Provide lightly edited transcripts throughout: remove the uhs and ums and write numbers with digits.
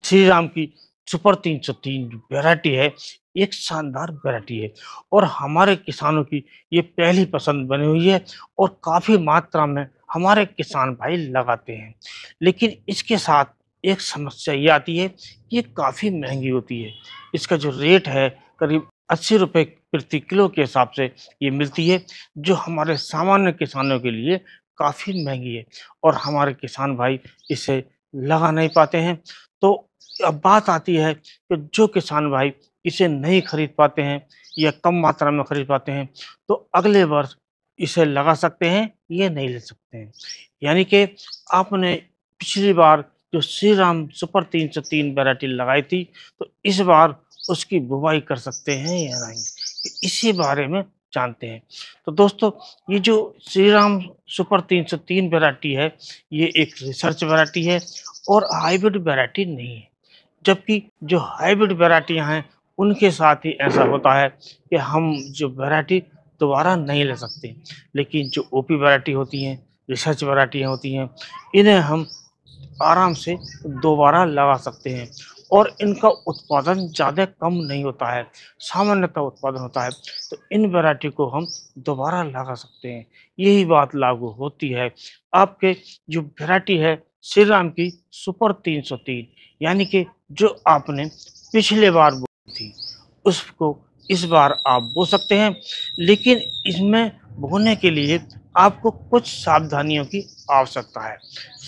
श्री राम की super 303 variety है, एक शानदार वैरायटी है और हमारे किसानों की ये पहली पसंद बनी हुई है और काफ़ी मात्रा में हमारे किसान भाई लगाते हैं। लेकिन इसके साथ एक समस्या ये आती है कि ये काफ़ी महँगी होती है। इसका जो रेट है करीब ₹80 प्रति किलो के हिसाब से ये मिलती है, जो हमारे सामान्य किसानों के लिए काफ़ी महँगी है और हमारे किसान भाई इसे लगा नहीं पाते हैं। तो अब बात आती है कि जो किसान भाई इसे नहीं खरीद पाते हैं या कम मात्रा में खरीद पाते हैं, तो अगले वर्ष इसे लगा सकते हैं, ये नहीं ले सकते हैं। यानी कि आपने पिछली बार जो श्री राम सुपर 303 वैरायटी लगाई थी, तो इस बार उसकी बुवाई कर सकते हैं या नहीं? इसी बारे में जानते हैं। तो दोस्तों, ये जो श्री राम सुपर 303 वैरायटी है, ये एक रिसर्च वैरायटी है और हाइब्रिड वैरायटी नहीं है। जबकि जो हाइब्रिड वैरायटियाँ हैं, उनके साथ ही ऐसा होता है कि हम जो वैरायटी दोबारा नहीं ले सकते। लेकिन जो ओपी वैरायटी होती हैं, रिसर्च वैरायटियाँ होती हैं, इन्हें हम आराम से दोबारा लगा सकते हैं और इनका उत्पादन ज़्यादा कम नहीं होता है, सामान्यतः उत्पादन होता है। तो इन वैरायटी को हम दोबारा लगा सकते हैं। यही बात लागू होती है आपके जो वैरायटी है श्री राम की सुपर 303, यानी कि जो आपने पिछले बार बोई थी, उसको इस बार आप बो सकते हैं। लेकिन इसमें बोने के लिए आपको कुछ सावधानियों की आवश्यकता है।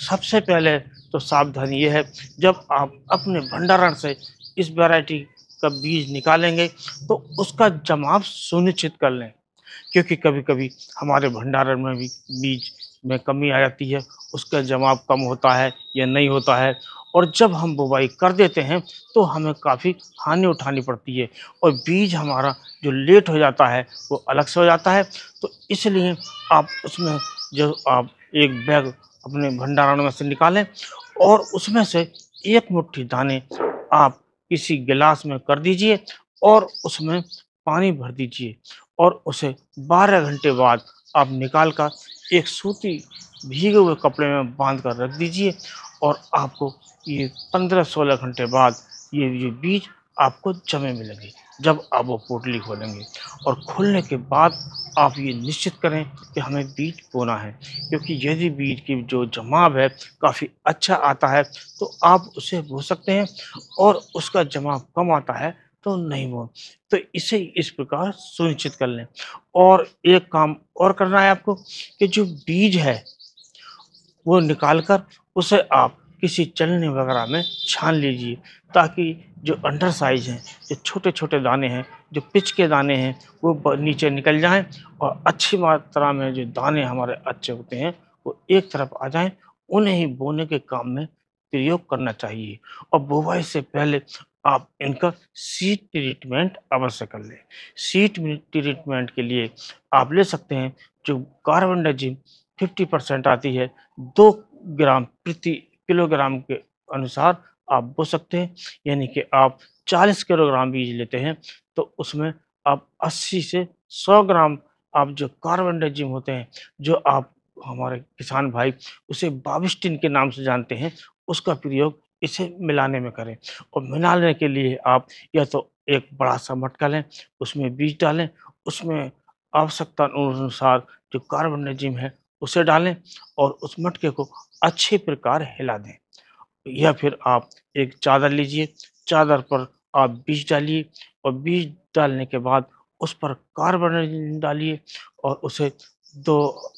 सबसे पहले तो सावधानी ये है, जब आप अपने भंडारण से इस वैरायटी का बीज निकालेंगे, तो उसका जमाव सुनिश्चित कर लें। क्योंकि कभी-कभी हमारे भंडारण में भी बीज में कमी आ जाती है, उसका जमाव कम होता है या नहीं होता है और जब हम बुवाई कर देते हैं, तो हमें काफ़ी हानि उठानी पड़ती है और बीज हमारा जो लेट हो जाता है, वो अलग से हो जाता है। तो इसलिए आप उसमें जो आप एक बैग अपने भंडारण में से निकालें और उसमें से एक मुट्ठी दाने आप किसी गिलास में कर दीजिए और उसमें पानी भर दीजिए और उसे 12 घंटे बाद आप निकाल कर एक सूती भीगे हुए कपड़े में बांध कर रख दीजिए और आपको ये 15-16 घंटे बाद ये बीज आपको जमे मिलेंगे। जब आप वो पोटली खोलेंगे और खोलने के बाद आप ये निश्चित करें कि हमें बीज बोना है, क्योंकि यदि बीज की जो जमाव है काफ़ी अच्छा आता है, तो आप उसे बो सकते हैं और उसका जमाव कम आता है, तो नहीं बो। तो इसे इस प्रकार सुनिश्चित कर लें और एक काम और करना है आपको कि जो बीज है, वो निकाल कर उसे आप किसी छलनी वगैरह में छान लीजिए, ताकि जो अंडर साइज़ हैं, जो छोटे-छोटे दाने हैं, जो पिच के दाने हैं, वो नीचे निकल जाएँ और अच्छी मात्रा में जो दाने हमारे अच्छे होते हैं, वो एक तरफ आ जाएँ। उन्हें ही बोने के काम में प्रयोग करना चाहिए और बुवाई से पहले आप इनका सीड ट्रीटमेंट अवश्य कर लें। सीड ट्रीटमेंट के लिए आप ले सकते हैं जो कार्बनडाजिम 50% आती है, 2 ग्राम प्रति किलोग्राम के अनुसार आप बो सकते हैं। यानी कि आप 40 किलोग्राम बीज लेते हैं, तो उसमें आप 80 से 100 ग्राम आप जो कार्बनडाजिम होते हैं, जो आप हमारे किसान भाई उसे बाविस्टिन के नाम से जानते हैं, उसका प्रयोग इसे मिलाने में करें और मिलाने के लिए आप या तो एक बड़ा-सा मटका लें, उसमें बीज डालें, उसमें आवश्यकता अनुसार जो कार्बनडाजिम है उसे डालें और उस मटके को अच्छे प्रकार हिला दें। या फिर आप एक चादर लीजिए, चादर पर आप बीज डालिए और बीज डालने के बाद उस पर कार्बन डालिए और उसे 2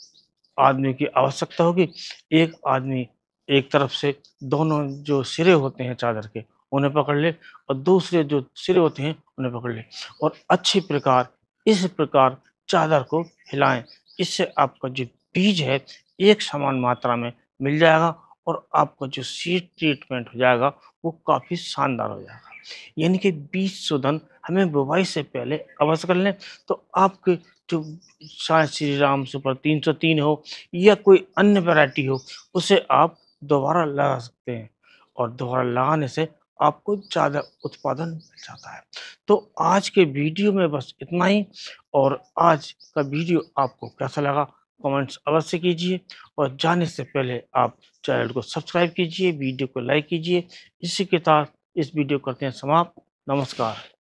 आदमी की आवश्यकता होगी। एक आदमी एक तरफ से दोनों जो सिरे होते हैं चादर के, उन्हें पकड़ ले और दूसरे जो सिरे होते हैं, उन्हें पकड़ ले और अच्छी प्रकार इस प्रकार चादर को हिलाएँ। इससे आपका जो बीज है, एक समान मात्रा में मिल जाएगा और आपका जो सीड ट्रीटमेंट हो जाएगा, वो काफ़ी शानदार हो जाएगा। यानी कि बीज शोधन हमें बुवाई से पहले अवश्य कर लें, तो आपके जो शायद श्री राम सुपर 303 हो या कोई अन्य वैरायटी हो, उसे आप दोबारा लगा सकते हैं और दोबारा लगाने से आपको ज़्यादा उत्पादन मिल जाता है। तो आज के वीडियो में बस इतना ही और आज का वीडियो आपको कैसा लगा, कमेंट्स अवश्य कीजिए और जाने से पहले आप चैनल को सब्सक्राइब कीजिए, वीडियो को लाइक कीजिए। इसी के साथ इस वीडियो को करते हैं समाप्त। नमस्कार।